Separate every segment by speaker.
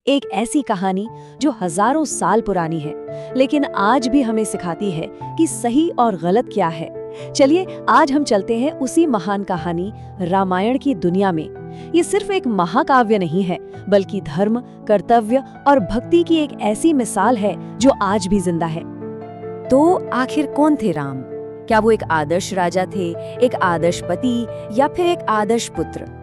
Speaker 1: एक ऐसी कहानी जो हजारों साल पुरानी है, लेकिन आज भी हमें सिखाती है कि सही और गलत क्या है। चलिए आज हम चलते हैं उसी महान कहानी रामायण की दुनिया में। ये सिर्फ एक महाकाव्य नहीं है, बल्कि धर्म, कर्तव्य और भक्ति की एक ऐसी मिसाल है जो आज भी जिंदा है।
Speaker 2: तो आखिर कौन थे राम? क्या वो एक आदर्श राजा थे, एक आदर्श पति या फिर एक आदर्श पुत्र?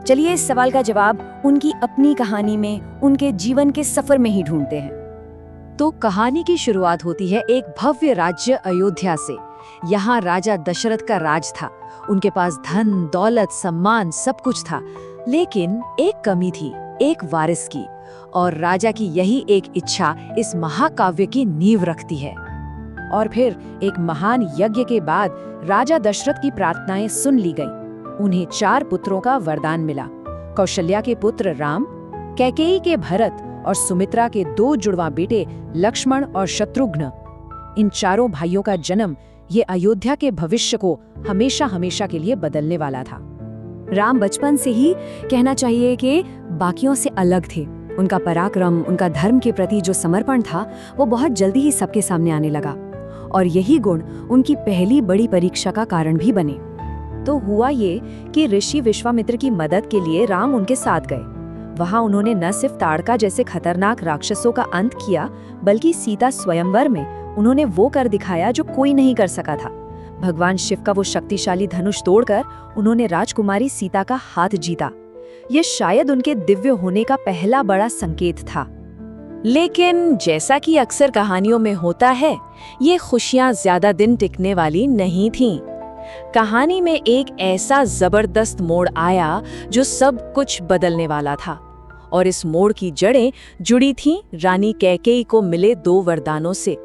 Speaker 2: चलिए इस सवाल का जवाब उनकी अपनी कहानी में, उनके जीवन के सफर में ही ढूंढते हैं।
Speaker 1: तो कहानी की शुरुआत होती है एक भव्य राज्य अयोध्या से। यहाँ राजा दशरथ का राज था। उनके पास धन, दौलत, सम्मान सब कुछ था, लेकिन एक कमी थी, एक वारिस की। और राजा की यही एक इच्छा इस महाकाव्य की नींव रखती है। और फिर एक महान यज्ञ के बाद राजा दशरथ की प्रार्थनाएं सुन ली गईं। उन्हें 4 पुत्रों का वरदान मिला। कौशल्या के पुत्र राम, कैकेयी के भरत और सुमित्रा के 2 जुड़वा बेटे लक्ष्मण और शत्रुघ्न। इन चारों भाइयों का जन्म ये अयोध्या के भविष्य को हमेशा हमेशा के लिए बदलने वाला था।
Speaker 2: राम बचपन से ही कहना चाहिए कि बाकियों से अलग थे। उनका पराक्रम, उनका धर्म के प्रति जो समर्पण था, वो बहुत जल्दी ही सबके सामने आने लगा। और यही गुण उनकी पहली बड़ी परीक्षा का कारण भी बने।
Speaker 1: तो हुआ ये कि ऋषि विश्वामित्र की मदद के लिए राम उनके साथ गए। वहां उन्होंने न सिर्फ ताड़का जैसे खतरनाक राक्षसों का अंत किया, बल्कि सीता स्वयंवर में उन्होंने वो कर दिखाया जो कोई नहीं कर सका था। भगवान शिव का वो शक्तिशाली धनुष तोड़कर उन्होंने राजकुमारी सीता का हाथ जीता। ये शायद उनके दिव्य होने का पहला बड़ा संकेत था। लेकिन जैसा कि अक्सर कहानियों में होता है, ये खुशियां ज्यादा दिन टिकने वाली नहीं थीं। कहानी में एक ऐसा जबरदस्त मोड़ आया जो सब कुछ बदलने वाला था। और इस मोड़ की जड़ें जुड़ी थीं रानी कैकेयी को मिले 2 वरदानों से।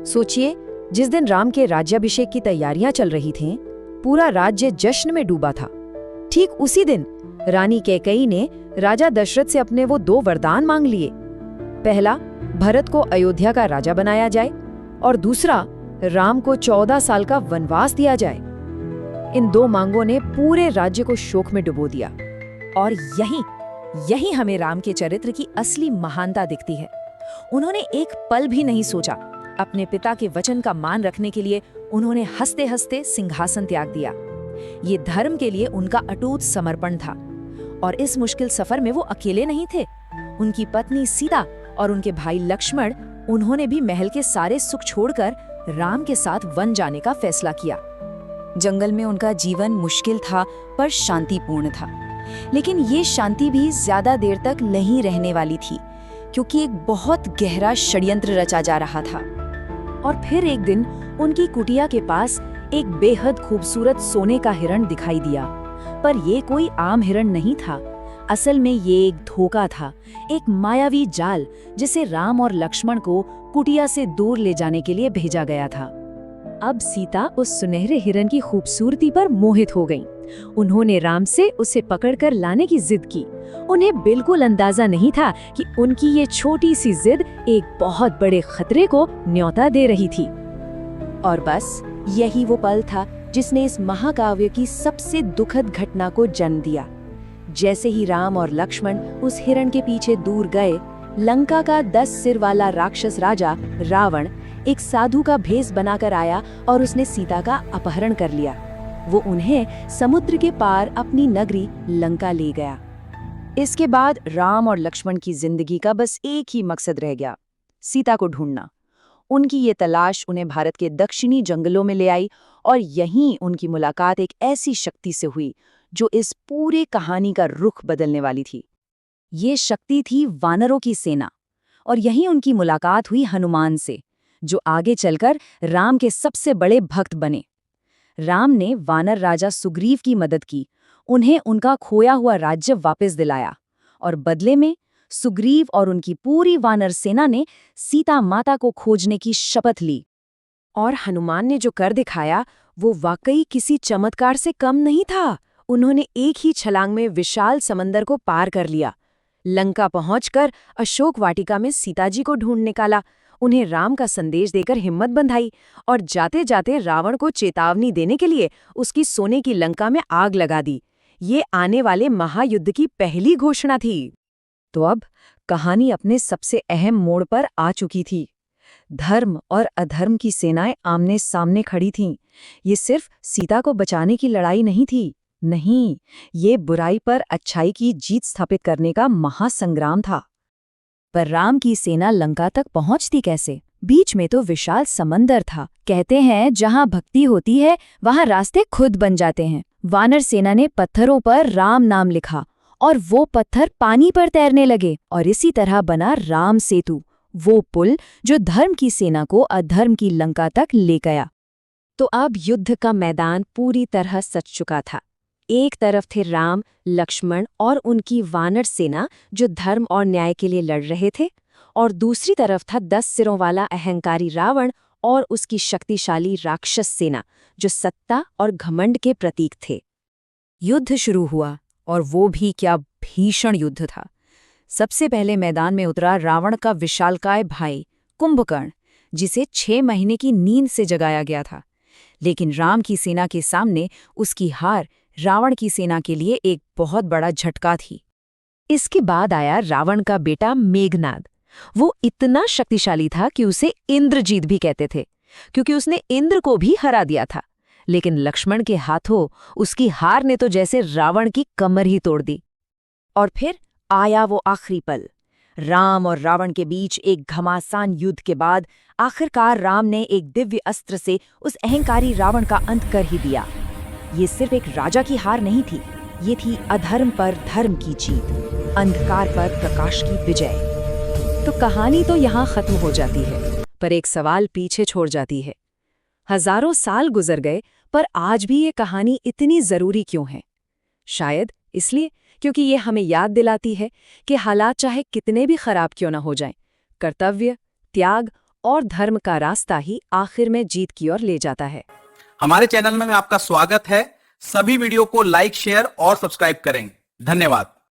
Speaker 1: सोचिए, जिस दिन राम के राज्याभिषेक की तैयारियां चल रही थीं, पूरा राज्य जश्न में डूबा था। ठीक उसी दिन रानी कैकेयी ने राजा दशरथ से अपने वो 2 वरदान मांग लिए। पहला, भरत को अयोध्या का राजा बनाया जाए, और दूसरा, राम को 14 साल का वनवास दिया जाए। इन 2 मांगों ने पूरे राज्य को शोक में डुबो दिया। और यही हमें राम के चरित्र की असली महानता दिखती है। उन्होंने एक पल भी नहीं सोचा। अपने पिता के वचन का मान रखने के लिए उन्होंने हंसते हंसते सिंहासन त्याग दिया। ये धर्म के लिए उनका अटूट समर्पण था। और इस मुश्किल सफर में वो अकेले नहीं थे। उनकी पत्नी सीता और उनके भाई लक्ष्मण, उन्होंने भी महल के सारे सुख छोड़कर राम के साथ वन जाने का फैसला किया।
Speaker 2: जंगल में उनका जीवन मुश्किल था, पर शांतिपूर्ण था। लेकिन ये शांति भी ज्यादा देर तक नहीं रहने वाली थी, क्योंकि एक बहुत गहरा षड्यंत्र रचा जा रहा था।
Speaker 1: और फिर एक दिन उनकी कुटिया के पास एक बेहद खूबसूरत सोने का हिरण दिखाई दिया। पर ये कोई आम हिरण नहीं था। असल में ये एक धोखा था, एक मायावी जाल, जिसे राम और लक्ष्मण को कुटिया से दूर ले जाने के लिए भेजा गया था। अब सीता उस सुनहरे हिरण की खूबसूरती पर मोहित हो गईं। उन्होंने राम से उसे पकड़कर लाने की जिद की। उन्हें बिल्कुल अंदाजा नहीं था कि उनकी ये छोटी सी जिद एक बहुत बड़े खतरे को न्योता दे रही थी। और बस यही वो पल था जिसने इस महाकाव्य की सबसे दुखद घटना को जन्म दिया। जैसे ही राम और लक्ष्मण उस हिरण के पीछे दूर गए, लंका का 10 सिर वाला राक्षस राजा रावण एक साधु का भेष बनाकर आया और उसने सीता का अपहरण कर लिया। वो उन्हें समुद्र के पार अपनी नगरी लंका ले गया। इसके बाद राम और लक्ष्मण की जिंदगी का बस एक ही मकसद रह गया, सीता को ढूंढना। उनकी ये तलाश उन्हें भारत के दक्षिणी जंगलों में ले आई, और यहीं उनकी मुलाकात एक ऐसी शक्ति से हुई जो इस पूरे कहानी का रुख बदलने वाली थी। ये शक्ति थी वानरों की सेना। और यहीं उनकी मुलाकात हुई हनुमान से, जो आगे चलकर राम के सबसे बड़े भक्त बने। राम ने वानर राजा सुग्रीव की मदद की, उन्हें उनका खोया हुआ राज्य वापस दिलाया। और बदले में सुग्रीव और उनकी पूरी वानर सेना ने सीता माता को खोजने की शपथ ली। और हनुमान ने जो कर दिखाया, वो वाकई किसी चमत्कार से कम नहीं था। उन्होंने एक ही छलांग में विशाल समंदर को पार कर लिया, लंका पहुंचकर अशोक वाटिका में सीताजी को ढूंढ निकाला, उन्हें राम का संदेश देकर हिम्मत बंधाई, और जाते जाते रावण को चेतावनी देने के लिए उसकी सोने की लंका में आग लगा दी। ये आने वाले महायुद्ध की पहली घोषणा थी। तो अब कहानी अपने सबसे अहम मोड़ पर आ चुकी थी। धर्म और अधर्म की सेनाएं आमने सामने खड़ी थीं। ये सिर्फ सीता को बचाने की लड़ाई नहीं थी, नहीं, ये बुराई पर अच्छाई की जीत स्थापित करने का महासंग्राम था।
Speaker 2: पर राम की सेना लंका तक पहुंचती कैसे? बीच में तो विशाल समंदर था। कहते हैं जहां भक्ति होती है वहां रास्ते खुद बन जाते हैं। वानर सेना ने पत्थरों पर राम नाम लिखा और वो पत्थर पानी पर तैरने लगे और इसी तरह बना राम सेतु, वो पुल जो धर्म की सेना को अधर्म की लंका तक ले गया।
Speaker 1: तो अब युद्ध का मैदान पूरी तरह सज चुका था। एक तरफ थे राम, लक्ष्मण और उनकी वानर सेना जो धर्म और न्याय के लिए लड़ रहे थे, और दूसरी तरफ था 10 सिरों वाला अहंकारी रावण और उसकी शक्तिशाली राक्षस सेना जो सत्ता और घमंड के प्रतीक थे।
Speaker 2: युद्ध शुरू हुआ और वो भी क्या भीषण युद्ध था। सबसे पहले मैदान में उतरा रावण का विशालकाय भाई कुंभकर्ण, जिसे 6 महीने की नींद से जगाया गया था। लेकिन राम की सेना के सामने उसकी हार रावण की सेना के लिए एक बहुत बड़ा झटका थी।
Speaker 1: इसके बाद आया रावण का बेटा मेघनाद। वो इतना शक्तिशाली था कि उसे इंद्रजीत भी कहते थे, क्योंकि उसने इंद्र को भी हरा दिया था। लेकिन लक्ष्मण के हाथों उसकी हार ने तो जैसे रावण की कमर ही तोड़ दी।
Speaker 2: और फिर आया वो आखिरी पल। राम और रावण के बीच एक घमासान युद्ध के बाद आखिरकार राम ने एक दिव्य अस्त्र से उस अहंकारी रावण का अंत कर ही दिया। ये सिर्फ एक राजा की हार नहीं थी, ये थी अधर्म पर धर्म की जीत, अंधकार पर प्रकाश की विजय।
Speaker 1: तो कहानी तो यहाँ खत्म हो जाती है, पर एक सवाल पीछे छोड़ जाती है। हजारों साल गुजर गए, पर आज भी ये कहानी इतनी जरूरी क्यों है? शायद इसलिए क्योंकि ये हमें याद दिलाती है कि हालात चाहे कितने भी खराब क्यों न हो जाएं, कर्तव्य, त्याग और धर्म का रास्ता ही आखिर में जीत की ओर ले जाता है।
Speaker 3: हमारे चैनल में आपका स्वागत है। सभी वीडियो को लाइक, शेयर और सब्सक्राइब करें। धन्यवाद।